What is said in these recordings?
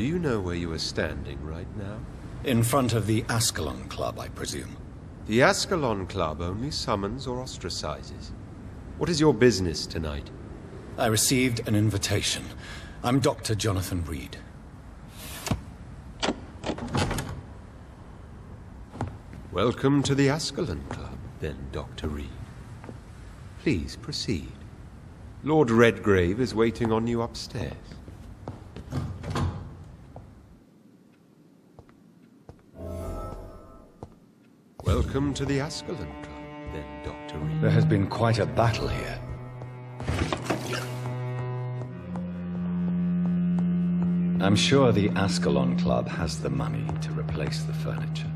Do you know where you are standing right now? In front of the Ascalon Club, I presume. The Ascalon Club only summons or ostracizes. What is your business tonight? I received an invitation. I'm Dr. Jonathan Reed. Welcome to the Ascalon Club, then, Dr. Reed. Please proceed. Lord Redgrave is waiting on you upstairs. Welcome to the Ascalon Club, then, Dr. Reed. There has been quite a battle here. I'm sure the Ascalon Club has the money to replace the furniture.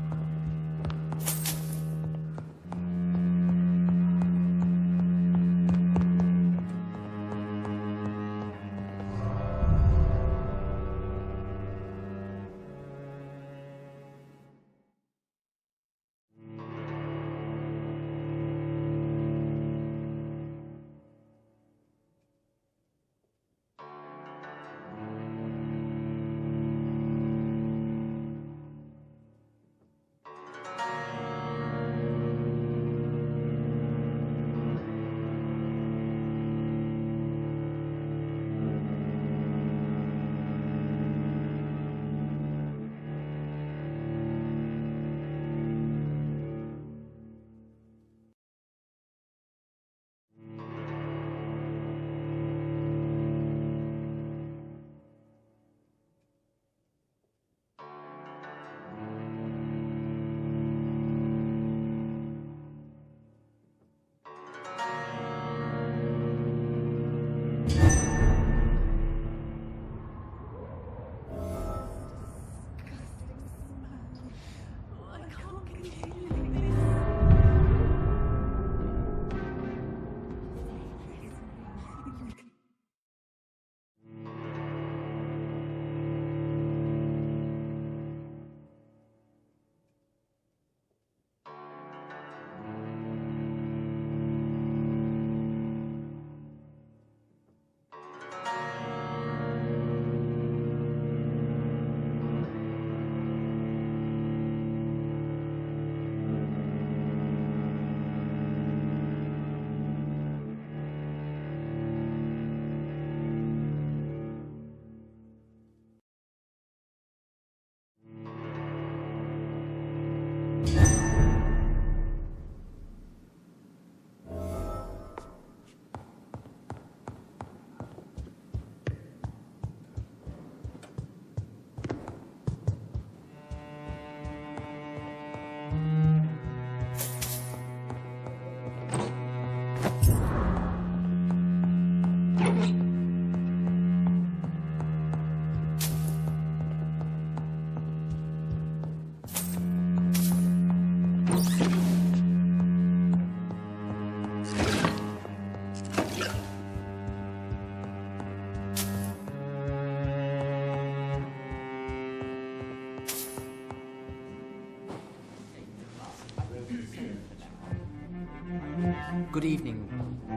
Good evening.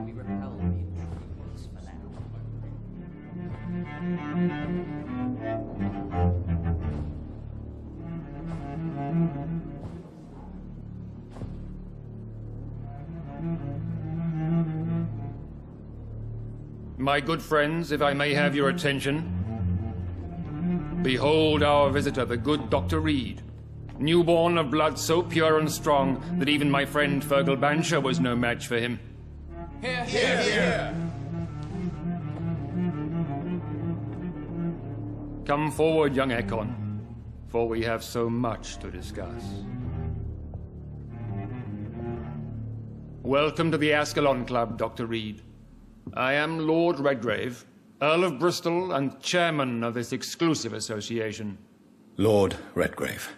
We repel the intruders for now. My good friends, if I may have your attention. Behold our visitor, the good Dr. Reed. Newborn of blood so pure and strong that even my friend Fergal Bancher was no match for him. Hear, hear, hear! Come forward, young Ekon, for we have so much to discuss. Welcome to the Ascalon Club, Dr. Reed. I am Lord Redgrave, Earl of Bristol and chairman of this exclusive association. Lord Redgrave.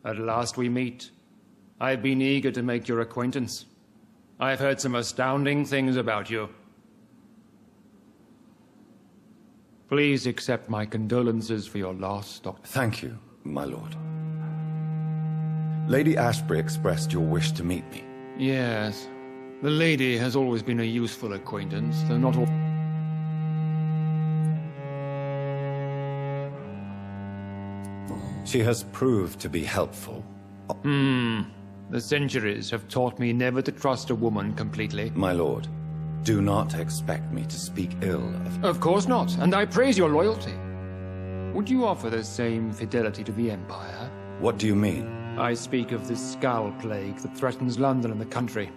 At last we meet. I've been eager to make your acquaintance. I've heard some astounding things about you. Please accept my condolences for your loss, Doctor. Thank you, my lord. Lady Ashbury expressed your wish to meet me. Yes. The lady has always been a useful acquaintance, though not all... She has proved to be helpful. The centuries have taught me never to trust a woman completely. My lord, do not expect me to speak ill of... Of course not, and I praise your loyalty. Would you offer the same fidelity to the Empire? What do you mean? I speak of the Skull Plague that threatens London and the country.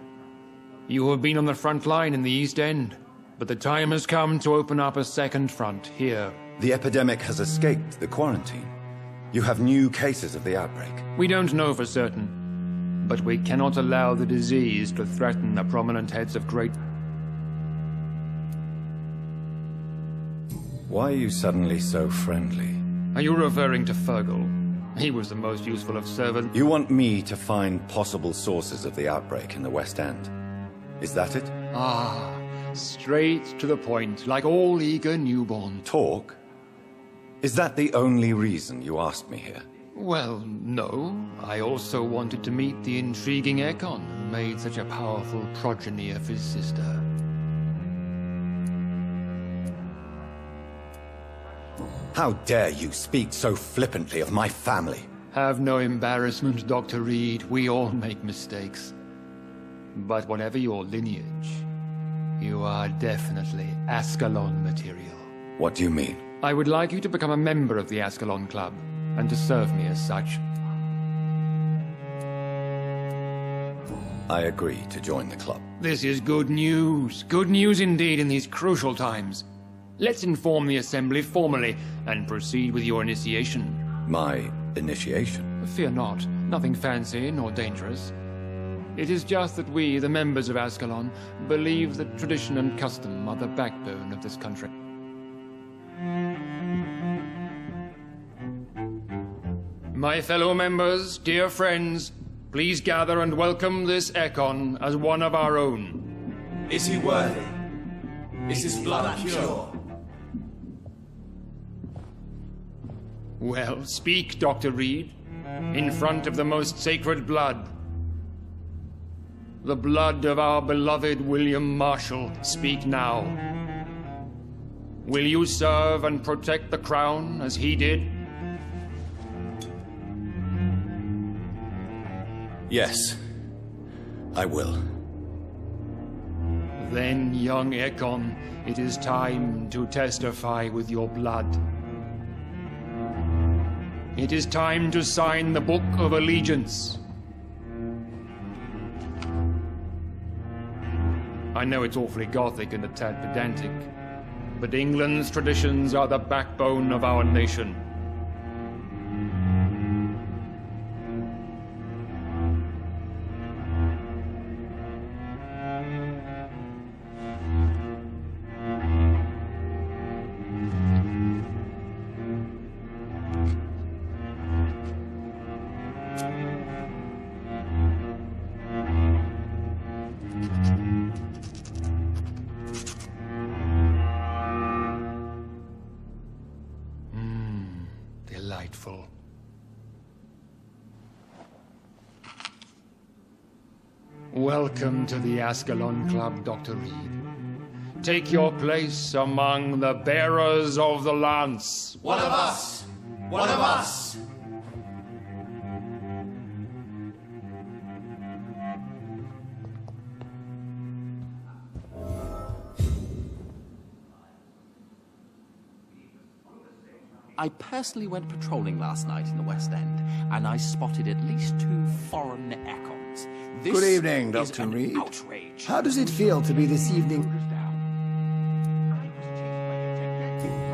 You have been on the front line in the East End, but the time has come to open up a second front here. The epidemic has escaped the quarantine. You have new cases of the outbreak. We don't know for certain, but we cannot allow the disease to threaten the prominent heads of great... Why are you suddenly so friendly? Are you referring to Fergal? He was the most useful of servants. You want me to find possible sources of the outbreak in the West End. Is that it? Ah, straight to the point, like all eager newborns. Talk? Is that the only reason you asked me here? Well, no. I also wanted to meet the intriguing Ekon, who made such a powerful progeny of his sister. How dare you speak so flippantly of my family? Have no embarrassment, Dr. Reed. We all make mistakes. But whatever your lineage, you are definitely Ascalon material. What do you mean? I would like you to become a member of the Ascalon Club, and to serve me as such. I agree to join the club. This is good news. Good news indeed in these crucial times. Let's inform the Assembly formally, and proceed with your initiation. My initiation? Fear not. Nothing fancy nor dangerous. It is just that we, the members of Ascalon, believe that tradition and custom are the backbone of this country. My fellow members, dear friends, please gather and welcome this Ekon as one of our own. Is he worthy? Is his blood pure? Well, speak, Dr. Reed, in front of the most sacred blood. The blood of our beloved William Marshall. Speak now. Will you serve and protect the crown as he did? Yes, I will. Then, young Ekon, it is time to testify with your blood. It is time to sign the Book of Allegiance. I know it's awfully gothic and a tad pedantic, but England's traditions are the backbone of our nation. Delightful. Welcome to the Ascalon Club, Dr. Reed. Take your place among the bearers of the lance. One of us! One of us! I personally went patrolling last night in the West End, and I spotted at least 2 foreign Ekons. This Good evening, is Dr. an Reed. outrage. How does it feel to be this evening?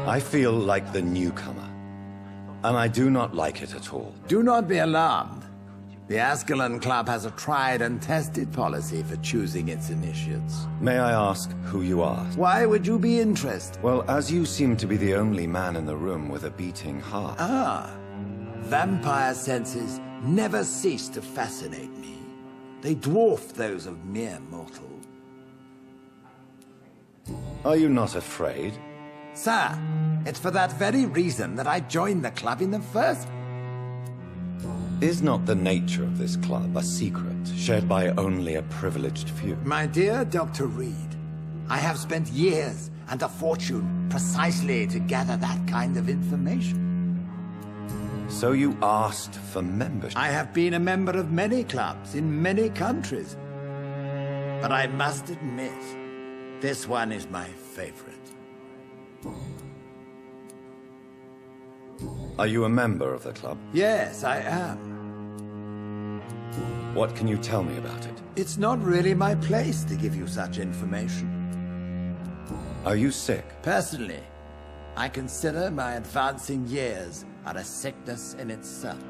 I feel like the newcomer, and I do not like it at all. Do not be alarmed. The Ascalon Club has a tried and tested policy for choosing its initiates. May I ask who you are? Why would you be interested? Well, as you seem to be the only man in the room with a beating heart. Vampire senses never cease to fascinate me. They dwarf those of mere mortal. Are you not afraid? Sir, it's for that very reason that I joined the club in the first... Is not the nature of this club a secret shared by only a privileged few? My dear Dr. Reed, I have spent years and a fortune precisely to gather that kind of information. So you asked for membership? I have been a member of many clubs in many countries. But I must admit, this one is my favorite. Are you a member of the club? Yes, I am. What can you tell me about it? It's not really my place to give you such information. Are you sick? Personally, I consider my advancing years are a sickness in itself.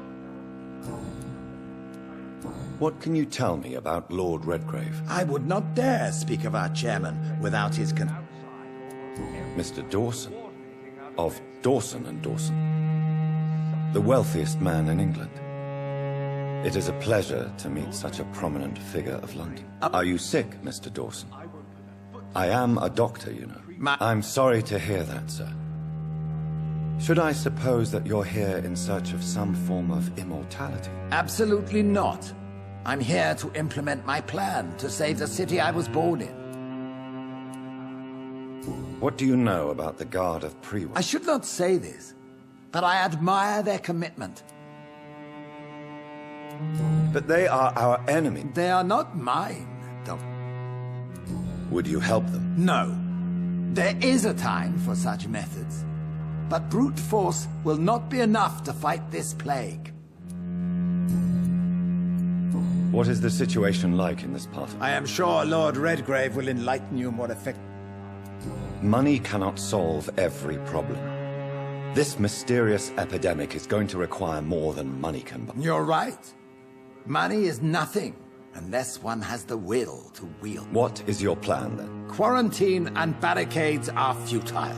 What can you tell me about Lord Redgrave? I would not dare speak of our chairman without his Mr. Dawson? Of Dawson and Dawson? The wealthiest man in England. It is a pleasure to meet such a prominent figure of London. Are you sick, Mr. Dawson? I am a doctor, you know. I'm sorry to hear that, sir. Should I suppose that you're here in search of some form of immortality? Absolutely not. I'm here to implement my plan to save the city I was born in. What do you know about the Guard of Pre-War? I should not say this, but I admire their commitment. But they are our enemy. They are not mine, Doctor. Would you help them? No. There is a time for such methods. But brute force will not be enough to fight this plague. What is the situation like in this part? I am sure Lord Redgrave will enlighten you more effectively. Money cannot solve every problem. This mysterious epidemic is going to require more than money can buy. You're right. Money is nothing unless one has the will to wield. What is your plan, then? Quarantine and barricades are futile.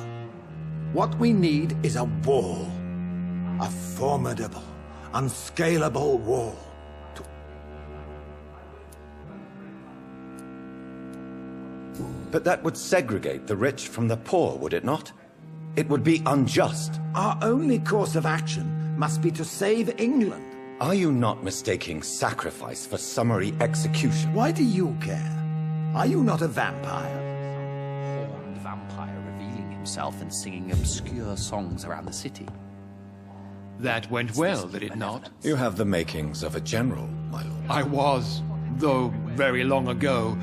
What we need is a wall. A formidable, unscalable wall. But that would segregate the rich from the poor, would it not? It would be unjust. Our only course of action must be to save England. Are you not mistaking sacrifice for summary execution? Why do you care? Are you not a vampire? Horned vampire revealing himself and singing obscure songs around the city. That went well, did it not? You have the makings of a general, my lord. I was, though very long ago.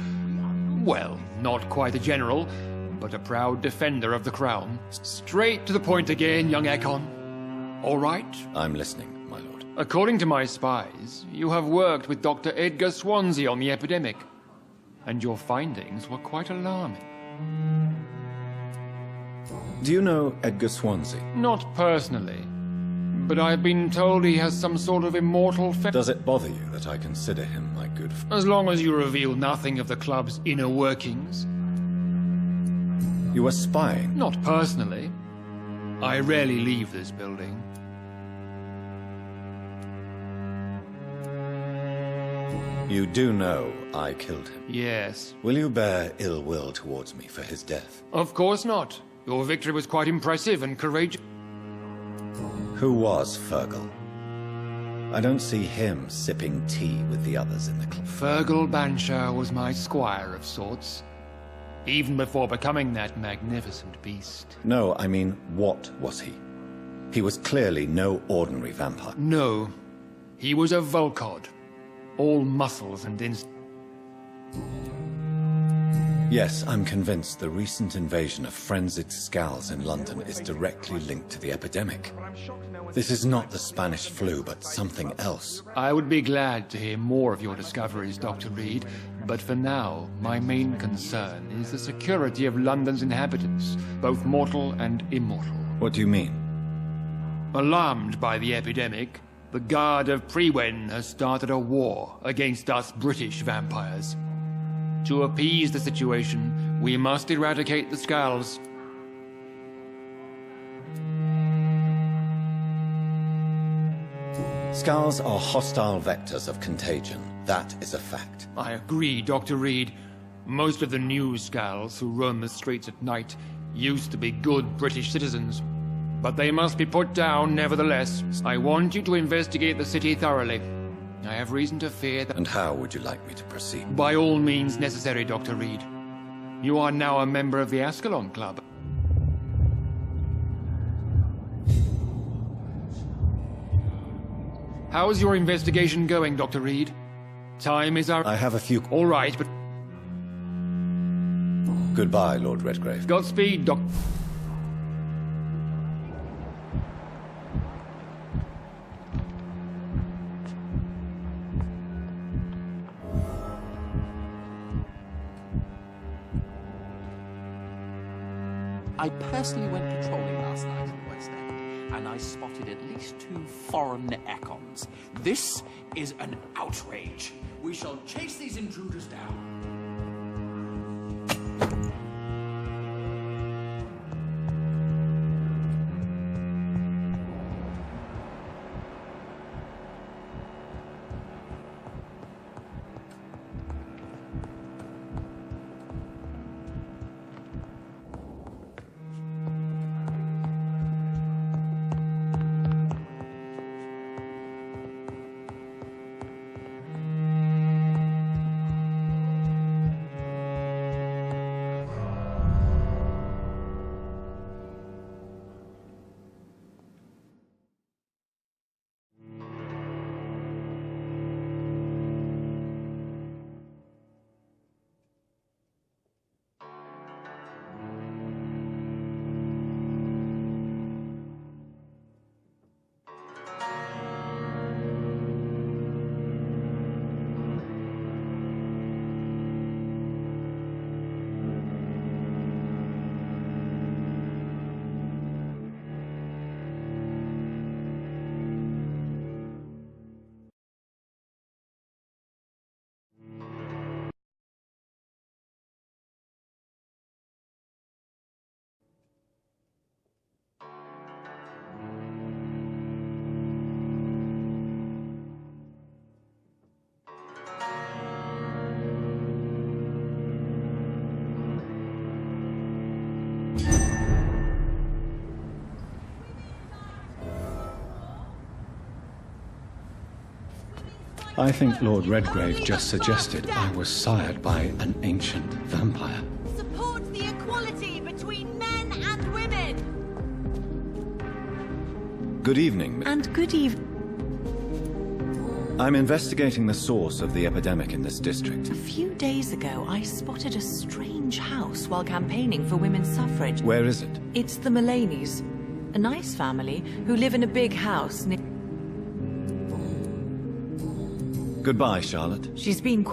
Well, not quite a general, but a proud defender of the crown. Straight to the point again, young Ekon. All right? I'm listening, my lord. According to my spies, you have worked with Dr. Edgar Swansea on the epidemic, and your findings were quite alarming. Do you know Edgar Swansea? Not personally, but I've been told he has some sort of immortal Does it bother you that I consider him my good friend? As long as you reveal nothing of the club's inner workings. You are spying? Not personally. I rarely leave this building. You do know I killed him. Yes. Will you bear ill will towards me for his death? Of course not. Your victory was quite impressive and courageous. Who was Fergal? I don't see him sipping tea with the others in the club. Fergal Banshire was my squire of sorts, even before becoming that magnificent beast. No, I mean, what was he? He was clearly no ordinary vampire. No, he was a Volcod, all muscles and Yes, I'm convinced the recent invasion of frenzied skulls in London is directly linked to the epidemic. This is not the Spanish flu, but something else. I would be glad to hear more of your discoveries, Dr. Reed, but for now, my main concern is the security of London's inhabitants, both mortal and immortal. What do you mean? Alarmed by the epidemic, the Guard of Prewen has started a war against us British vampires. To appease the situation, we must eradicate the skulls. Skulls are hostile vectors of contagion. That is a fact. I agree, Dr. Reed. Most of the new skulls who roam the streets at night used to be good British citizens. But they must be put down nevertheless. I want you to investigate the city thoroughly. I have reason to fear that... And how would you like me to proceed? By all means necessary, Dr. Reed. You are now a member of the Ascalon Club. How's your investigation going, Dr. Reed? Time is our... I have a few... All right, but... Goodbye, Lord Redgrave. Godspeed, Doc... I personally went patrolling last night in the West End, and I spotted at least 2 foreign econs. This is an outrage. We shall chase these intruders down. I think Lord Redgrave just suggested I was sired by an ancient vampire. Support the equality between men and women! Good evening. And good evening. I'm investigating the source of the epidemic in this district. A few days ago, I spotted a strange house while campaigning for women's suffrage. Where is it? It's the Mullaneys, a nice family who live in a big house near... Goodbye, Charlotte. She's been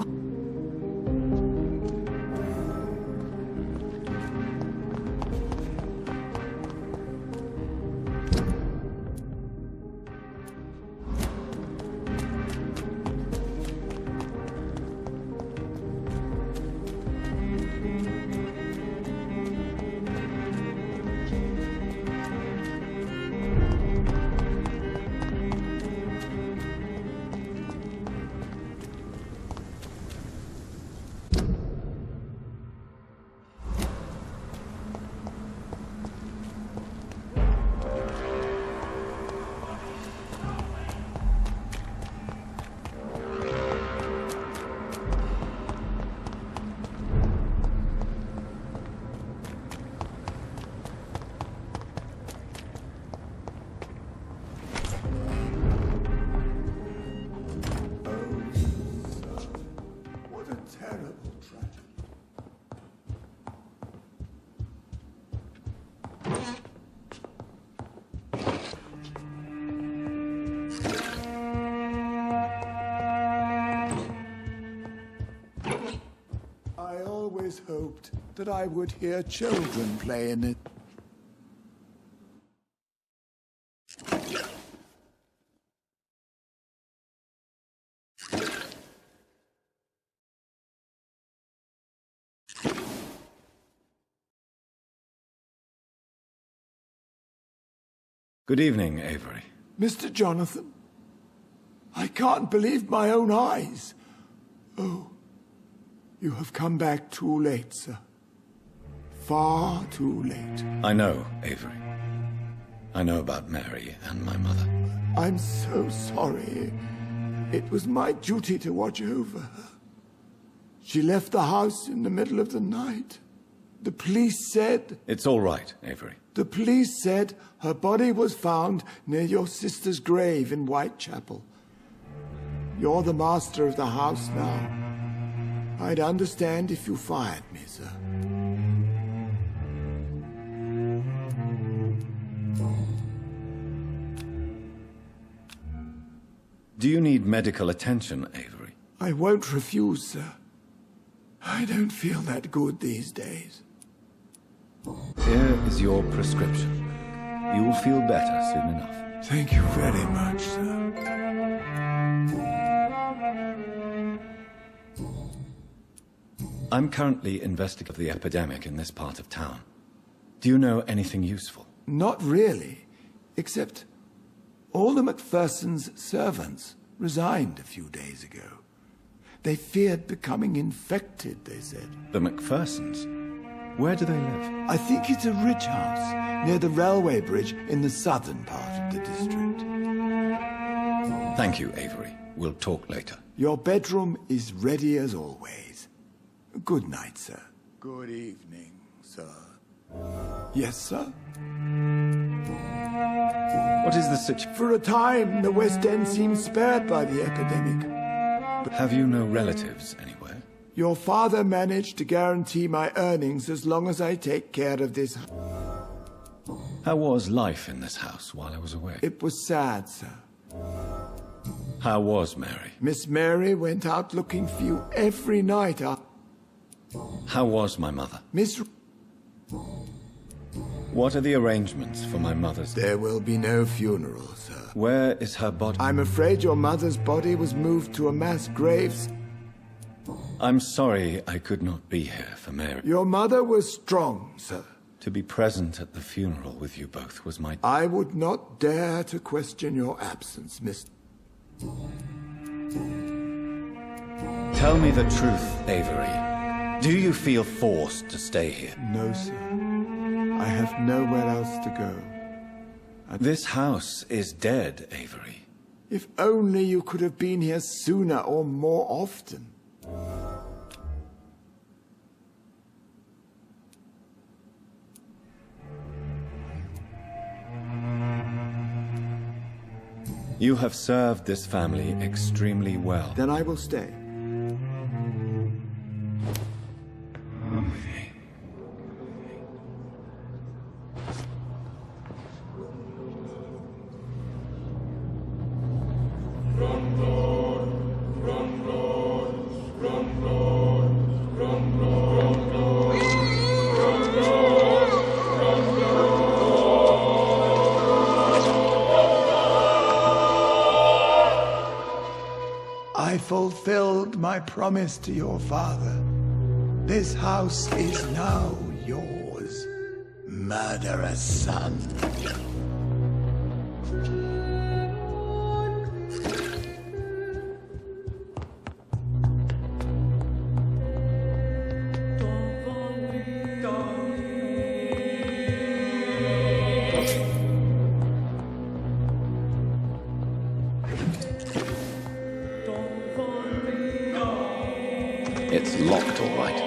hoped that I would hear children play in it. Good evening, Avery. Mr. Jonathan, I can't believe my own eyes. Oh, you have come back too late, sir. Far too late. I know, Avery. I know about Mary and my mother. I'm so sorry. It was my duty to watch over her. She left the house in the middle of the night. The police said... It's all right, Avery. The police said her body was found near your sister's grave in Whitechapel. You're the master of the house now. I'd understand if you fired me, sir. Do you need medical attention, Avery? I won't refuse, sir. I don't feel that good these days. Here is your prescription. You will feel better soon enough. Thank you very much, sir. I'm currently investigating the epidemic in this part of town. Do you know anything useful? Not really, except all the Macpherson's servants resigned a few days ago. They feared becoming infected, they said. The Macphersons? Where do they live? I think it's a rich house near the railway bridge in the southern part of the district. Thank you, Avery. We'll talk later. Your bedroom is ready as always. Good night, sir. Good evening, sir. Yes, sir? What is the situation? For a time, the West End seems spared by the epidemic. Have you no relatives anywhere? Your father managed to guarantee my earnings as long as I take care of this. How was life in this house while I was away? It was sad, sir. How was Mary? Miss Mary went out looking for you every night. How was my mother? Miss... What are the arrangements for my mother's... There will be no funeral, sir. Where is her body? I'm afraid your mother's body was moved to a mass graves. I'm sorry I could not be here for Mary. Your mother was strong, sir. To be present at the funeral with you both was my... I would not dare to question your absence, Miss... Tell me the truth, Avery. Do you feel forced to stay here? No, sir. I have nowhere else to go. This house is dead, Avery. If only you could have been here sooner or more often. You have served this family extremely well. Then I will stay. I fulfilled my promise to your father. This house is now yours, murderous son. It's locked, all right.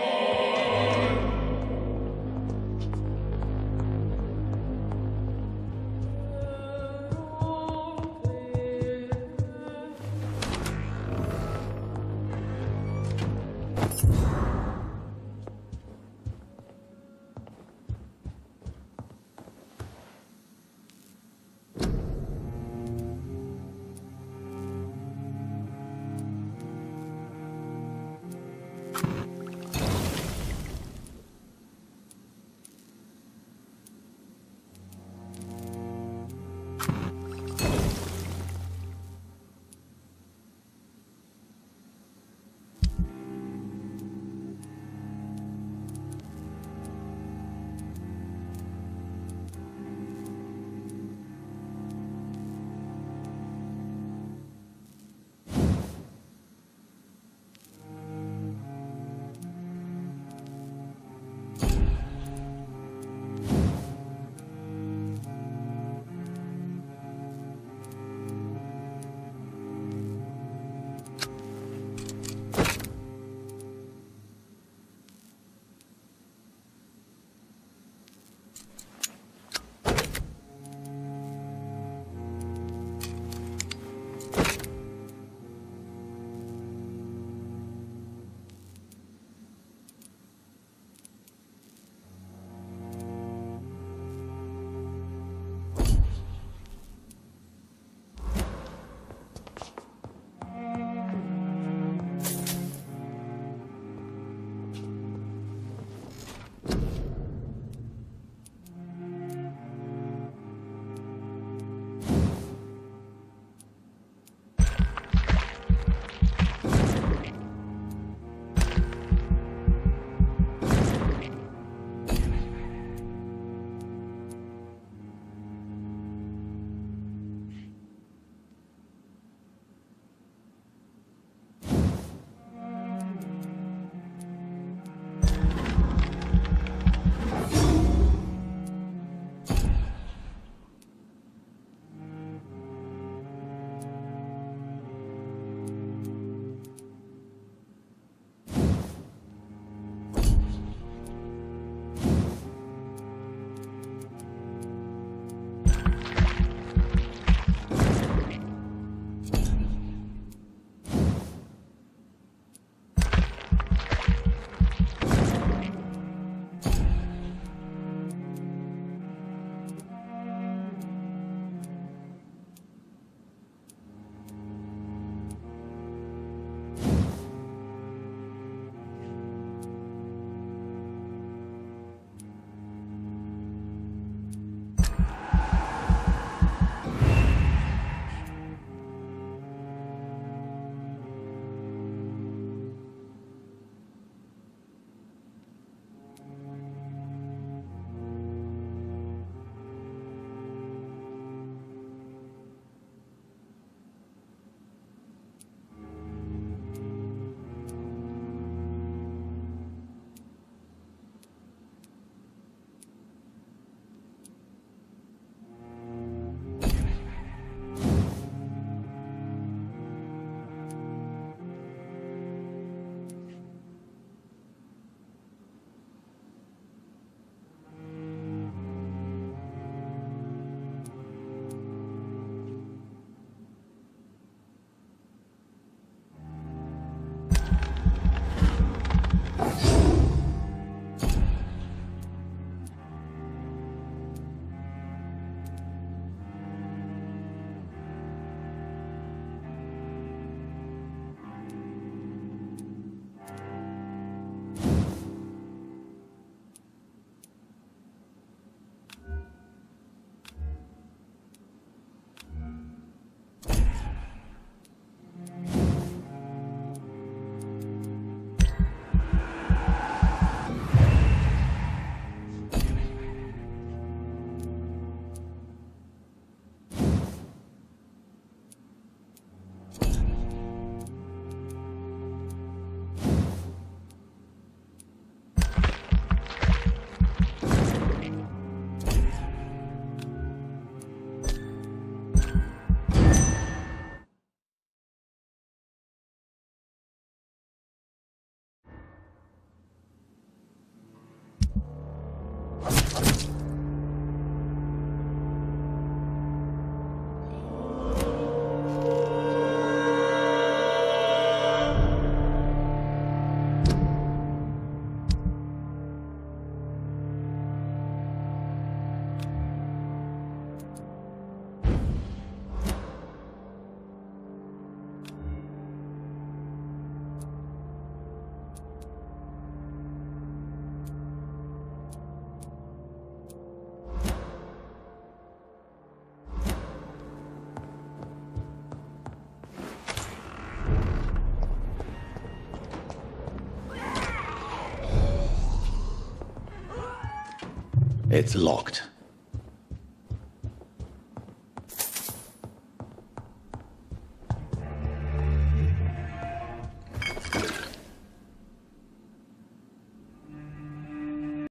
It's locked.